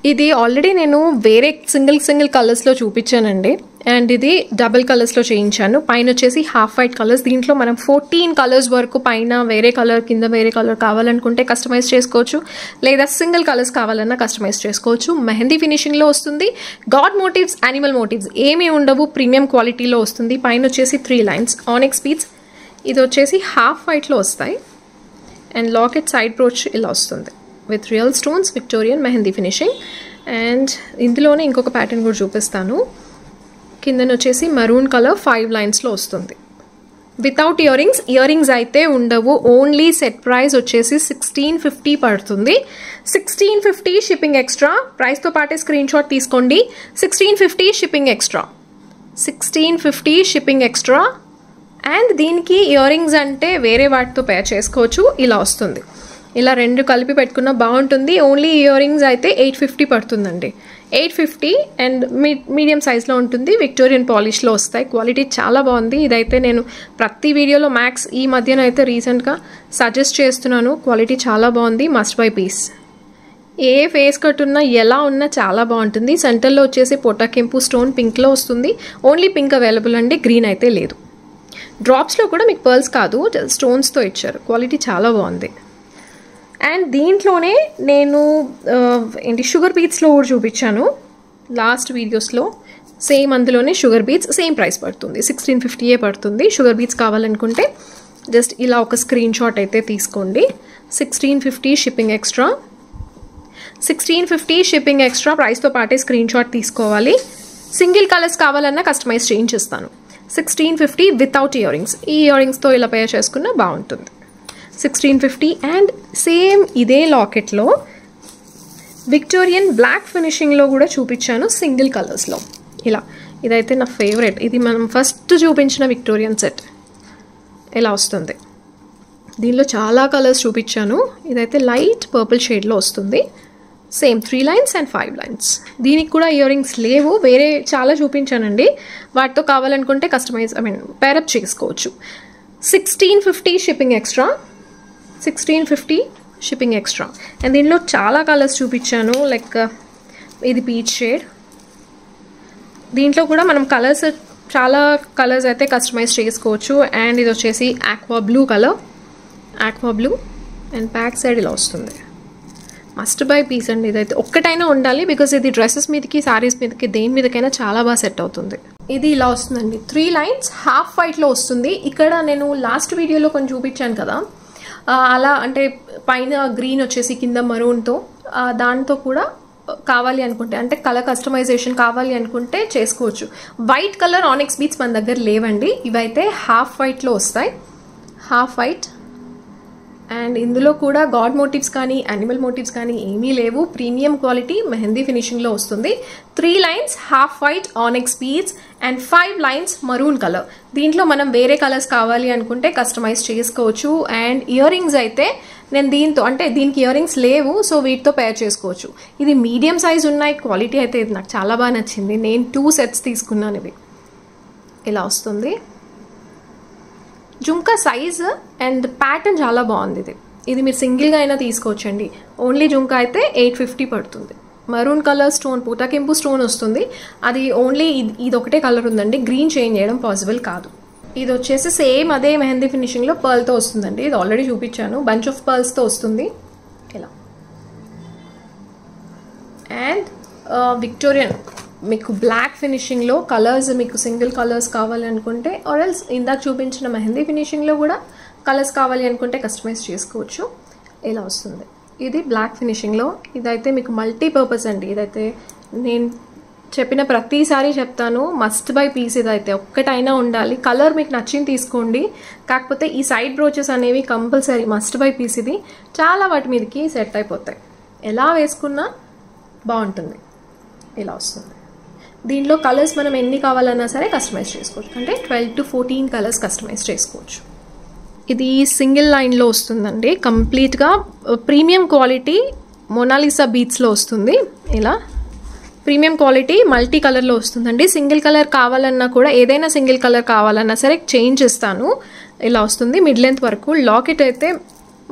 ఇది ఆల్రెడీ నేను వేరే సింగిల్ కలర్స్లో చూపించానండి. అండ్ ఇది డబుల్ కలర్స్లో చేయించాను. పైన వచ్చేసి హాఫ్ వైట్ కలర్స్. దీంట్లో మనం 14 కలర్స్ వరకు పైన వేరే కలర్, కింద వేరే కలర్ కావాలనుకుంటే కస్టమైజ్ చేసుకోవచ్చు, లేదా సింగిల్ కలర్స్ కావాలన్నా కస్టమైజ్ చేసుకోవచ్చు. మెహందీ ఫినిషింగ్లో వస్తుంది. గాడ్ మోటివ్స్, యానిమల్ మోటివ్స్ ఏమీ ఉండవు, ప్రీమియం క్వాలిటీలో వస్తుంది. పైన వచ్చేసి 3 లైన్స్ ఆనెక్స్ బీడ్స్. ఇది వచ్చేసి హాఫ్ వైట్లో వస్తాయి. అండ్ లాకెట్ సైడ్ బ్రోచ్ ఇలా వస్తుంది with real stones, Victorian mehndi finishing. And ఇందులోనే ఇంకొక ప్యాటర్న్ కూడా చూపిస్తాను. కిందన వచ్చేసి మరూన్ కలర్ 5 లైన్స్లో వస్తుంది. వితౌట్ ఇయర్ రింగ్స్ అయితే ఉండవు. ఓన్లీ సెట్ ప్రైస్ వచ్చేసి 1650 పడుతుంది. 1650 షిప్పింగ్ ఎక్స్ట్రా. ప్రైస్తో పాటే స్క్రీన్ షాట్ తీసుకోండి. 1650 shipping extra, 1650 shipping extra. And దీనికి ఇయర్ రింగ్స్ అంటే వేరే వాటితో పేర్ చేసుకోవచ్చు. ఇలా వస్తుంది. ఇలా 2 కలిపి పెట్టుకున్న బాగుంటుంది. ఓన్లీ ఇయర్ రింగ్స్ అయితే 850 పడుతుందండి. 850 అండ్ మీడియం సైజ్లో ఉంటుంది. విక్టోరియన్ పాలిష్లో వస్తాయి. క్వాలిటీ చాలా బాగుంది. ఇదైతే నేను ప్రతి వీడియోలో మ్యాక్స్ ఈ మధ్యన అయితే రీసెంట్గా సజెస్ట్ చేస్తున్నాను. క్వాలిటీ చాలా బాగుంది. Must buy piece. ఏ ఫేస్ కట్ ఉన్నా ఎలా ఉన్నా చాలా బాగుంటుంది. సెంటర్లో వచ్చేసి పొటాకెంపు స్టోన్ పింక్లో వస్తుంది. ఓన్లీ పింక్ అవైలబుల్ అండి, గ్రీన్ అయితే లేదు. డ్రాప్స్లో కూడా మీకు పర్ల్స్ కాదు, స్టోన్స్తో ఇచ్చారు. క్వాలిటీ చాలా బాగుంది. అండ్ దీంట్లోనే నేను షుగర్ బీడ్స్లో కూడా చూపించాను లాస్ట్ వీడియోస్లో. సేమ్ అందులోనే షుగర్ బీడ్స్ సేమ్ ప్రైస్ పడుతుంది, 1650 పడుతుంది. షుగర్ బీడ్స్ కావాలనుకుంటే జస్ట్ ఇలా ఒక స్క్రీన్ షాట్ అయితే తీసుకోండి. 1650 షిప్పింగ్ ఎక్స్ట్రా, 1650 షిప్పింగ్ ఎక్స్ట్రా. ప్రైస్తో పాటే స్క్రీన్ షాట్ తీసుకోవాలి. సింగిల్ కలర్స్ కావాలన్నా కస్టమైజ్ చేయించిస్తాను. 1650 వితౌట్ ఇయర్ రింగ్స్. ఈ ఇయర్ రింగ్స్తో ఇలా పేర్ చేసుకున్నా బాగుంటుంది. 1650. అండ్ సేమ్ ఇదే లాకెట్లో విక్టోరియన్ బ్లాక్ ఫినిషింగ్లో కూడా చూపించాను సింగిల్ కలర్స్లో. ఇలా ఇదైతే నా ఫేవరెట్. ఇది మనం ఫస్ట్ చూపించిన విక్టోరియన్ సెట్. ఇలా వస్తుంది. దీనిలో చాలా కలర్స్ చూపించాను. ఇదైతే లైట్ పర్పుల్ షేడ్లో వస్తుంది. Same 3 lines and 5 lines. దీనికి కూడా ఇయర్ రింగ్స్ లేవు, వేరే చాలా చూపించానండి. వాటితో కావాలనుకుంటే కస్టమైజ్ పేరప్ చేసుకోవచ్చు. 1650 shipping extra, 1650 shipping extra. And దీనిలో చాలా కలర్స్ చూపించాను. లైక్ ఇది పీచ్ షేడ్. దీంట్లో కూడా మనం కలర్స్ చాలా కలర్స్ అయితే కస్టమైజ్ చేసుకోవచ్చు. అండ్ ఇది వచ్చేసి aqua blue colour, aqua blue. And back side ఇలా వస్తుంది. మస్ట్ బై పీస్ అండి. ఇదైతే ఒక్కటైనా ఉండాలి, బికాజ్ ఇది డ్రెస్సెస్ మీదకి, శారీస్ మీదకి, దేని మీదకైనా చాలా బాగా సెట్ అవుతుంది. ఇది ఇలా వస్తుందండి. 3 లైన్స్ హాఫ్ వైట్లో వస్తుంది. ఇక్కడ నేను లాస్ట్ వీడియోలో కొంచెం చూపించాను కదా, అలా అంటే పైన గ్రీన్ వచ్చేసి కింద మరూన్తో, దాంతో కూడా కావాలి అనుకుంటే, అంటే కలర్ కస్టమైజేషన్ కావాలి అనుకుంటే చేసుకోవచ్చు. వైట్ కలర్ ఆనెక్స్ బీడ్స్ మన దగ్గర లేవండి. ఇవైతే హాఫ్ వైట్లో వస్తాయి, హాఫ్ వైట్. అండ్ ఇందులో కూడా గాడ్ మోటివ్స్ కానీ యానిమల్ మోటివ్స్ కానీ ఏమీ లేవు. ప్రీమియం క్వాలిటీ మెహందీ ఫినిషింగ్లో వస్తుంది. 3 lines half white ఆనెక్స్ beads and 5 lines maroon colour. దీంట్లో మనం వేరే కలర్స్ కావాలి అనుకుంటే కస్టమైజ్ చేసుకోవచ్చు. అండ్ ఇయర్ రింగ్స్ అయితే నేను దీంతో, అంటే దీనికి ఇయర్ రింగ్స్ లేవు, సో వీటితో పేర్ చేసుకోవచ్చు. ఇది మీడియం సైజ్ ఉన్నాయి. క్వాలిటీ అయితే ఇది నాకు చాలా బాగా నచ్చింది. నేను 2 సెట్స్ తీసుకున్నాను. ఇవి ఇలా వస్తుంది. జుంకా సైజ్ అండ్ ప్యాటర్న్ చాలా బాగుంది. ఇది మీరు సింగిల్గా అయినా తీసుకోవచ్చండి. ఓన్లీ జుంకా అయితే 850 పడుతుంది. మరూన్ కలర్ స్టోన్, పూటాకెంపు స్టోన్ వస్తుంది. అది ఓన్లీ ఇది ఒకటే కలర్ ఉందండి. గ్రీన్ చేంజ్ చేయడం పాసిబుల్ కాదు. ఇది వచ్చేసి సేమ్ అదే మెహందీ ఫినిషింగ్లో పర్ల్తో వస్తుందండి. ఇది ఆల్రెడీ చూపించాను. బంచ్ ఆఫ్ పర్ల్స్తో వస్తుంది ఇలా. అండ్ విక్టోరియన్ మీకు బ్లాక్ ఫినిషింగ్లో కలర్స్, మీకు సింగిల్ కలర్స్ కావాలి అనుకుంటే, ఆర్ ఎల్స్ ఇందాక చూపించిన మెహందీ ఫినిషింగ్లో కూడా కలర్స్ కావాలి అనుకుంటే కస్టమైజ్ చేసుకోవచ్చు. ఇలా వస్తుంది. ఇది బ్లాక్ ఫినిషింగ్లో. ఇదైతే మీకు మల్టీపర్పస్ అండి. ఇదైతే నేను చెప్పిన ప్రతిసారి చెప్తాను, మస్ట్ బై పీస్. ఇదైతే ఒక్కటైనా ఉండాలి. కలర్ మీకు నచ్చింది తీసుకోండి. కాకపోతే ఈ సైడ్ బ్రోచెస్ అనేవి కంపల్సరీ మస్ట్ బై పీస్. ఇది చాలా వాటి మీదకి సెట్ అయిపోతాయి. ఎలా వేసుకున్నా బాగుంటుంది. ఇలా వస్తుంది. దీంట్లో కలర్స్ మనం ఎన్ని కావాలన్నా సరే కస్టమైజ్ చేసుకోవచ్చు, అంటే 12 to 14 కలర్స్ కస్టమైజ్ చేసుకోవచ్చు. ఇది సింగిల్ లైన్లో వస్తుందండి, కంప్లీట్గా ప్రీమియం క్వాలిటీ మొనాలిసా బీట్స్లో వస్తుంది. ఇలా ప్రీమియం క్వాలిటీ మల్టీ కలర్లో వస్తుందండి. సింగిల్ కలర్ కావాలన్నా కూడా, ఏదైనా సింగిల్ కలర్ కావాలన్నా సరే చేంజ్ ఇస్తాను. ఇలా వస్తుంది మిడ్ లెంత్ వరకు. లాకెట్ అయితే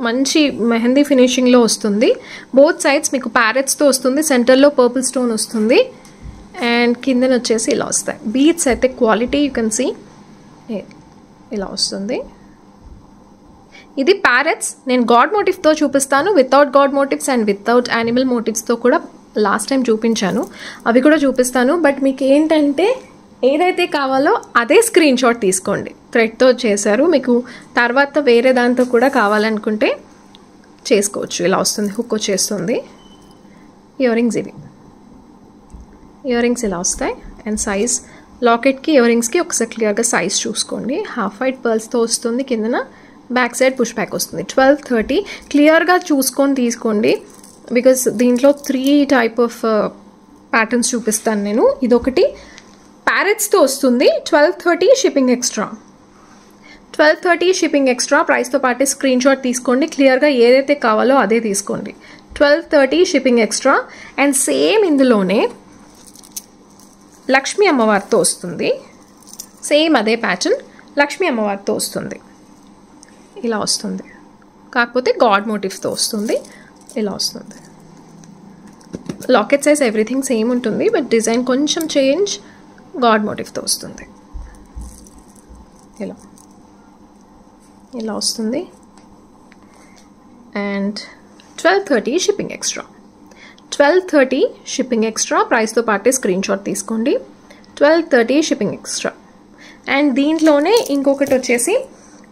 మంచి మెహందీ ఫినిషింగ్లో వస్తుంది. బోత్ సైడ్స్ మీకు ప్యారెట్స్తో వస్తుంది, సెంటర్లో పర్పుల్ స్టోన్ వస్తుంది, అండ్ కిందన వచ్చేసి ఇలా వస్తాయి. బీట్స్ అయితే క్వాలిటీ యూ కెన్ సీ ఇలా వస్తుంది. ఇది ప్యారెట్స్. నేను గాడ్ మోటివ్తో చూపిస్తాను, without god motives and without animal మోటివ్స్తో కూడా లాస్ట్ టైం చూపించాను, అవి కూడా చూపిస్తాను. బట్ మీకు ఏంటంటే ఏదైతే కావాలో అదే స్క్రీన్ షాట్ తీసుకోండి. థ్రెడ్తో చేశారు, మీకు తర్వాత వేరే దాంతో కూడా కావాలనుకుంటే చేసుకోవచ్చు. ఇలా వస్తుంది, హుక్ వచ్చేస్తుంది. ఇయర్ రింగ్స్ ఇవి, ఇయర్ రింగ్స్ ఇలా వస్తాయి. అండ్ సైజ్ లాకెట్కి ఇయర్ రింగ్స్కి ఒకసారి క్లియర్గా సైజ్ చూసుకోండి. హాఫ్ వైట్ పర్ల్స్తో వస్తుంది, కిందన బ్యాక్ సైడ్ పుష్ బ్యాక్ వస్తుంది. 1230 క్లియర్గా చూసుకొని తీసుకోండి, బికాస్ దీంట్లో 3 టైప్ ఆఫ్ ప్యాటర్న్స్ చూపిస్తాను నేను. ఇదొకటి ప్యారెట్స్తో వస్తుంది. 1230 షిప్పింగ్ ఎక్స్ట్రా. 1230 shipping extra. ప్రైస్తో పాటు స్క్రీన్ షాట్ తీసుకోండి, క్లియర్గా ఏదైతే కావాలో అదే తీసుకోండి. 1230 షిప్పింగ్ ఎక్స్ట్రా. అండ్ సేమ్ ఇందులోనే లక్ష్మీ అమ్మవారితో వస్తుంది. సేమ్ అదే ప్యాటర్న్ లక్ష్మీ అమ్మవారితో వస్తుంది. ఇలా వస్తుంది, కాకపోతే గాడ్ మోటివ్స్తో వస్తుంది. ఇలా వస్తుంది. లాకెట్ సైజ్ ఎవ్రీథింగ్ సేమ్ ఉంటుంది, బట్ డిజైన్ కొంచెం చేంజ్, గాడ్ మోటివ్తో వస్తుంది. ఇలా ఇలా వస్తుంది. And 1230 shipping extra. 1230 shipping extra. ప్రైస్తో పాటే స్క్రీన్ షాట్ తీసుకోండి. 1230 షిప్పింగ్ ఎక్స్ట్రా. అండ్ దీంట్లోనే ఇంకొకటి వచ్చేసి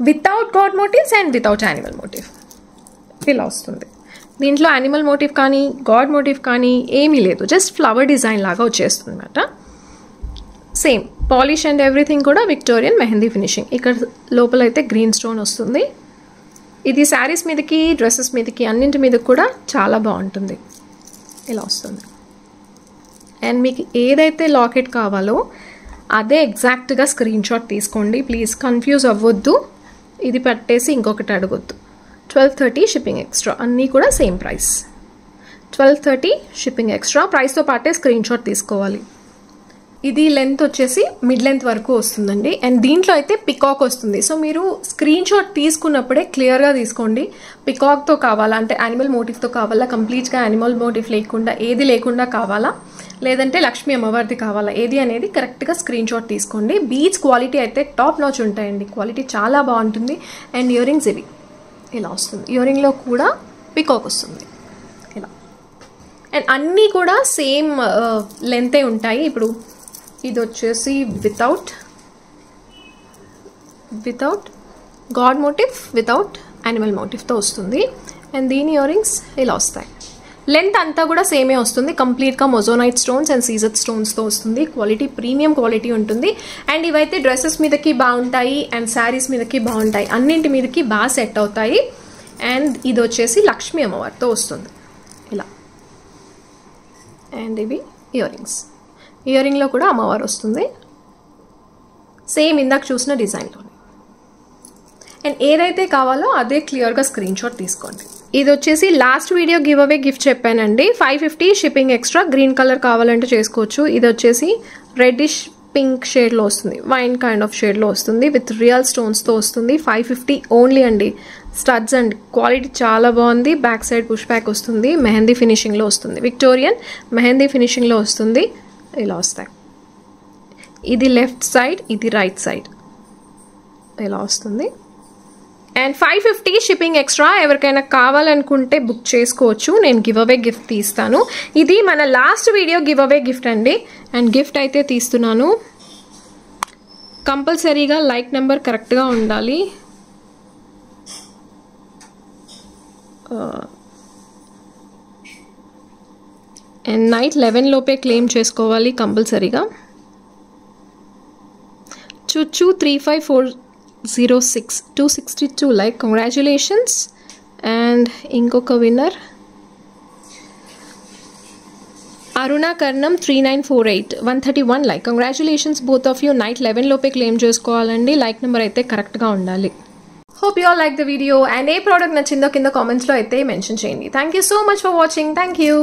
without god motives and without animal motive. ఇలా వస్తుంది. దీంట్లో యానిమల్ మోటివ్ కానీ గాడ్ మోటివ్ కానీ ఏమీ లేదు, జస్ట్ ఫ్లవర్ డిజైన్ లాగా వచ్చేస్తుంది అన్నమాట. సేమ్ పాలిష్ అండ్ ఎవ్రీథింగ్ కూడా విక్టోరియన్ మెహందీ ఫినిషింగ్. ఇక్కడ లోపల అయితే గ్రీన్ స్టోన్ వస్తుంది. ఇది శారీస్ మీదకి, డ్రెస్సెస్ మీదకి, అన్నింటి మీద కూడా చాలా బాగుంటుంది. ఇలా వస్తుంది. అండ్ మీకు ఏదైతే లాకెట్ కావాలో అదే ఎగ్జాక్ట్గా స్క్రీన్ షాట్ తీసుకోండి, ప్లీజ్ కన్ఫ్యూజ్ అవ్వద్దు. ఇది పట్టేసి ఇంకొకటి అడగొద్దు. 1230 షిప్పింగ్ ఎక్స్ట్రా. అన్నీ కూడా సేమ్ ప్రైస్. 1230 shipping extra. ప్రైస్తో పాటే స్క్రీన్ షాట్ తీసుకోవాలి. ఇది లెంత్ వచ్చేసి మిడ్ లెంత్ వరకు వస్తుందండి. అండ్ దీంట్లో అయితే పికాక్ వస్తుంది. సో మీరు స్క్రీన్ షాట్ తీసుకున్నప్పుడే క్లియర్గా తీసుకోండి. పికాక్తో కావాలా, అంటే యానిమల్ మోటివ్తో కావాలా, కంప్లీట్గా యానిమల్ మోటివ్ లేకుండా, ఏది లేకుండా కావాలా, లేదంటే లక్ష్మీ అమ్మవారిది కావాలా, ఏది అనేది కరెక్ట్గా స్క్రీన్ షాట్ తీసుకోండి. బీచ్ క్వాలిటీ అయితే టాప్ నాచ్ ఉంటాయండి, క్వాలిటీ చాలా బాగుంటుంది. అండ్ ఇయర్ రింగ్స్ ఇవి ఇలా వస్తుంది. ఇయర్ రింగ్లో కూడా పికాక్ వస్తుంది ఇలా. అండ్ అన్నీ కూడా సేమ్ లెంతే ఉంటాయి. ఇప్పుడు ఇది వచ్చేసి without god motive, without animal మోటివ్తో వస్తుంది. అండ్ దీని ఇయర్ రింగ్స్ ఇలా వస్తాయి. లెంత్ అంతా కూడా సేమే వస్తుంది, కంప్లీట్గా మొజోనైట్ స్టోన్స్ అండ్ సీజర్ స్టోన్స్తో వస్తుంది. క్వాలిటీ ప్రీమియం క్వాలిటీ ఉంటుంది. అండ్ ఇవైతే డ్రెస్సెస్ మీదకి బాగుంటాయి, అండ్ శారీస్ మీదకి బాగుంటాయి, అన్నింటి మీదకి బాగా సెట్ అవుతాయి. అండ్ ఇది వచ్చేసి లక్ష్మీ అమ్మవారితో వస్తుంది ఇలా. అండ్ ఇవి ఇయర్ రింగ్స్. ఇయర్ రింగ్లో కూడా అమ్మవారు వస్తుంది, సేమ్ ఇందాక చూసిన డిజైన్లోనే. అండ్ ఏదైతే కావాలో అదే క్లియర్గా స్క్రీన్ షాట్ తీసుకోండి. ఇది వచ్చేసి last video give away gift చెప్పానండి. 550 షిప్పింగ్ ఎక్స్ట్రా. గ్రీన్ కలర్ కావాలంటే చేసుకోవచ్చు. ఇది వచ్చేసి రెడ్డిష్ పింక్ షేడ్లో వస్తుంది, వైన్ కైండ్ ఆఫ్ షేడ్లో వస్తుంది, విత్ రియల్ స్టోన్స్తో వస్తుంది. 550 ఓన్లీ అండి. స్టడ్స్ అండ్ క్వాలిటీ చాలా బాగుంది. బ్యాక్ సైడ్ పుష్ బ్యాక్ వస్తుంది, మెహందీ ఫినిషింగ్లో వస్తుంది, విక్టోరియన్ మెహందీ ఫినిషింగ్లో వస్తుంది. ఇలా వస్తాయి. ఇది లెఫ్ట్ సైడ్, ఇది రైట్ సైడ్, ఇలా వస్తుంది. And 550 shipping extra. ఎవరికైనా కావాలనుకుంటే బుక్ చేసుకోవచ్చు, నేను గివ్ అవే గిఫ్ట్ తీస్తాను. ఇది మన last video give away gift అండి. అండ్ గిఫ్ట్ అయితే తీస్తున్నాను. కంపల్సరీగా లైక్ నెంబర్ కరెక్ట్గా ఉండాలి. అండ్ నైట్ 11 లోపే క్లెయిమ్ చేసుకోవాలి కంపల్సరీగా. చుచ్చు 35406 262 లైక్, కంగ్రాచులేషన్స్. అండ్ ఇంకొక winner Aruna Karnam 3948 131 like. Congratulations both of you. Night 11 లోపే క్లెయిమ్ చేసుకోవాలండి. లైక్ నెంబర్ అయితే కరెక్ట్గా ఉండాలి. Hope you all like the video and A product నచ్చిందో కింద కామెంట్స్లో అయితే మెన్షన్ చేయండి. Thank you so much for watching. Thank you.